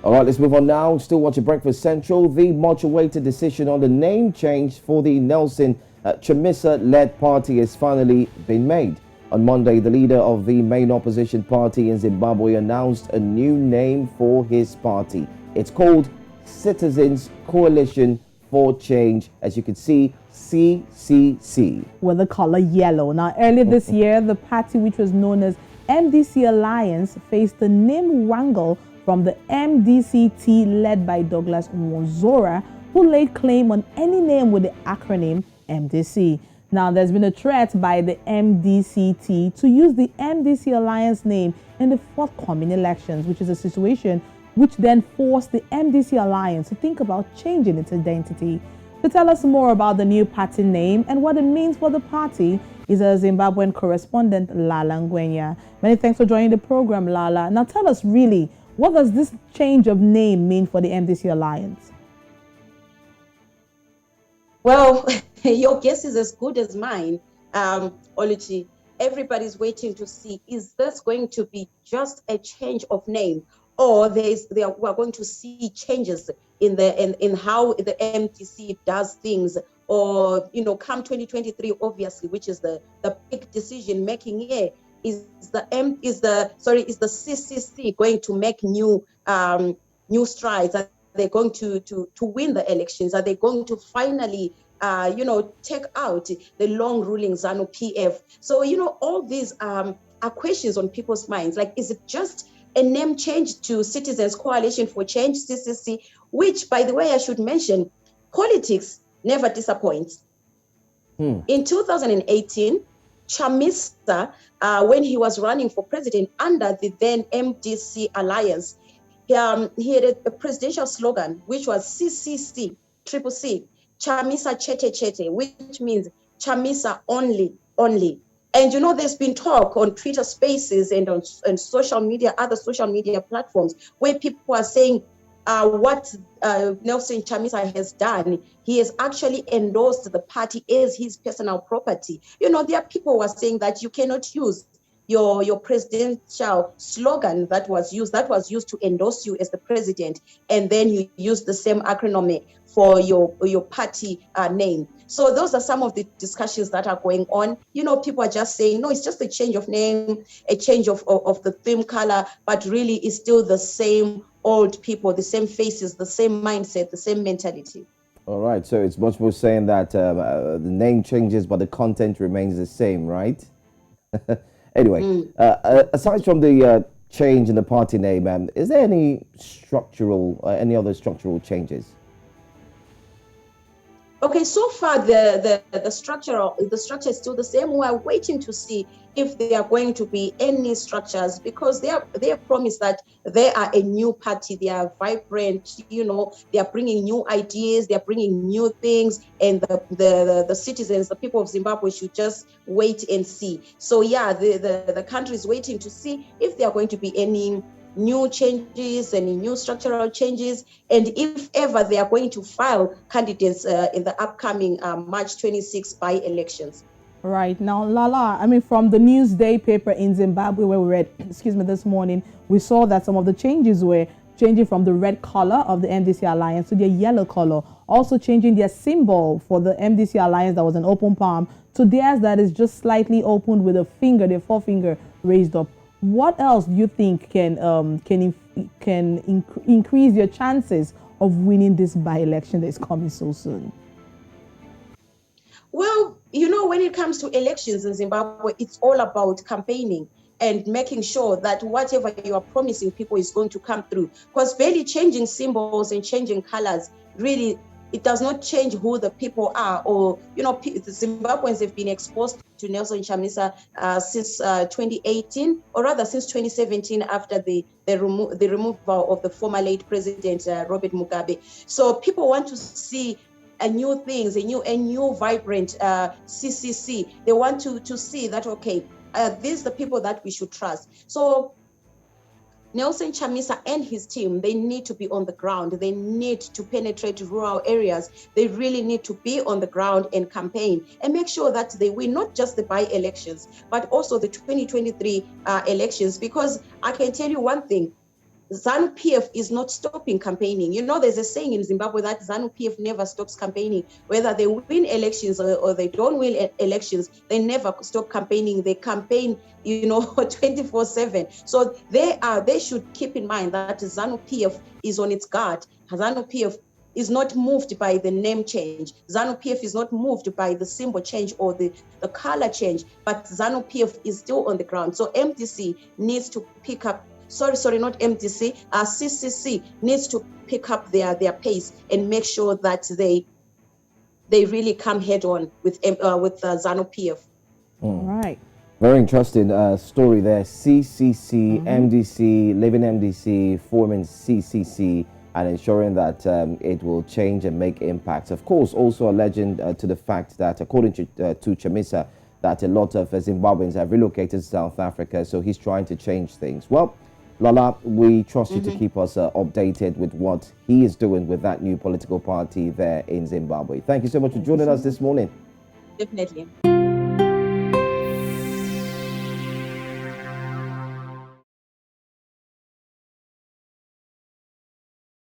All right, let's move on now. Still watching Breakfast Central. The much-awaited decision on the name change for the Nelson Chamisa-led party has finally been made. On Monday, the leader of the main opposition party in Zimbabwe announced a new name for his party. It's called Citizens Coalition for Change, as you can see, CCC. With the color yellow. Now, earlier this year, the party, which was known as MDC Alliance, faced the name wrangle from the MDCT led by Douglas Mwonzora, who laid claim on any name with the acronym MDC. Now, there's been a threat by the MDCT to use the MDC Alliance name in the forthcoming elections, which is a situation which then forced the MDC Alliance to think about changing its identity. To tell us more about the new party name and what it means for the party is a Zimbabwean correspondent, Lala Ngwenya. Many thanks for joining the program, Lala. Now tell us really, what does this change of name mean for the MDC Alliance? Well, your guess is as good as mine, Oluchi. Everybody's waiting to see, is this going to be just a change of name, or we are going to see changes in how the MDC does things, or come 2023, obviously, which is the big decision making year. Is the CCC going to make new strides? Are they going to win the elections? Are they going to finally take out the long ruling ZANU PF? So all these are questions on people's minds. Like, is it just a name change to Citizens Coalition for Change, CCC, which, by the way, I should mention, politics never disappoints. In 2018, Chamisa, when he was running for president under the then MDC Alliance, he had a presidential slogan, which was CCC, Triple C, Chamisa Chete Chete, which means Chamisa only. And there's been talk on Twitter Spaces and on social media, other social media platforms, where people are saying what Nelson Chamisa has done. He has actually endorsed the party as his personal property. There are people who are saying that you cannot use your presidential slogan that was used to endorse you as the president, and then you use the same acronym for your party name. So those are some of the discussions that are going on. People are just saying, no, it's just a change of name, a change of the theme color, but really it's still the same old people, the same faces, the same mindset, the same mentality. All right, so it's much more saying that the name changes, but the content remains the same, right? Anyway, aside from the change in the party name, is there any other structural changes? Okay, so far the structure is still the same. We are waiting to see if there are going to be any structures, because they have promised that they are a new party. They are vibrant. They are bringing new ideas. They are bringing new things, and the citizens, the people of Zimbabwe, should just wait and see. So yeah, the country is waiting to see if there are going to be any new changes, any new structural changes, and if ever they are going to file candidates in the upcoming March 26 by-elections. Right. Now, Lala, from the Newsday paper in Zimbabwe where we read, this morning, we saw that some of the changes were changing from the red color of the MDC Alliance to their yellow color, also changing their symbol for the MDC Alliance that was an open palm to theirs that is just slightly opened with their forefinger raised up. What else do you think can increase your chances of winning this by-election that is coming so soon? Well, when it comes to elections in Zimbabwe, it's all about campaigning and making sure that whatever you are promising people is going to come through. Because barely changing symbols and changing colors, really, it does not change who the people are. Or, the Zimbabweans have been exposed to Nelson Chamisa since 2018, or rather since 2017, after the removal of the former late president, Robert Mugabe. So people want to see new things, a new vibrant CCC. They want to see that, okay, these are the people that we should trust. So Nelson Chamisa and his team, they need to be on the ground. They need to penetrate rural areas. They really need to be on the ground and campaign and make sure that they win not just the by-elections, but also the 2023 elections. Because I can tell you one thing, ZANU-PF is not stopping campaigning. You know, there's a saying in Zimbabwe that ZANU-PF never stops campaigning. Whether they win elections or they don't win elections, they never stop campaigning. They campaign, you know, 24/7. So they should keep in mind that ZANU-PF is on its guard. ZANU-PF is not moved by the name change. ZANU-PF is not moved by the symbol change or the color change, but ZANU-PF is still on the ground. So MDC needs to pick up, not MDC, CCC needs to pick up their pace and make sure that they really come head on with ZANU-PF. All right. Very interesting story there. CCC, MDC, living MDC, forming CCC, and ensuring that it will change and make impacts. Of course, also alleging to the fact that, according to Chamisa, that a lot of Zimbabweans have relocated to South Africa, so he's trying to change things. Well, Lala, we trust you to keep us updated with what he is doing with that new political party there in Zimbabwe. Thank you so much for joining us this morning. Definitely.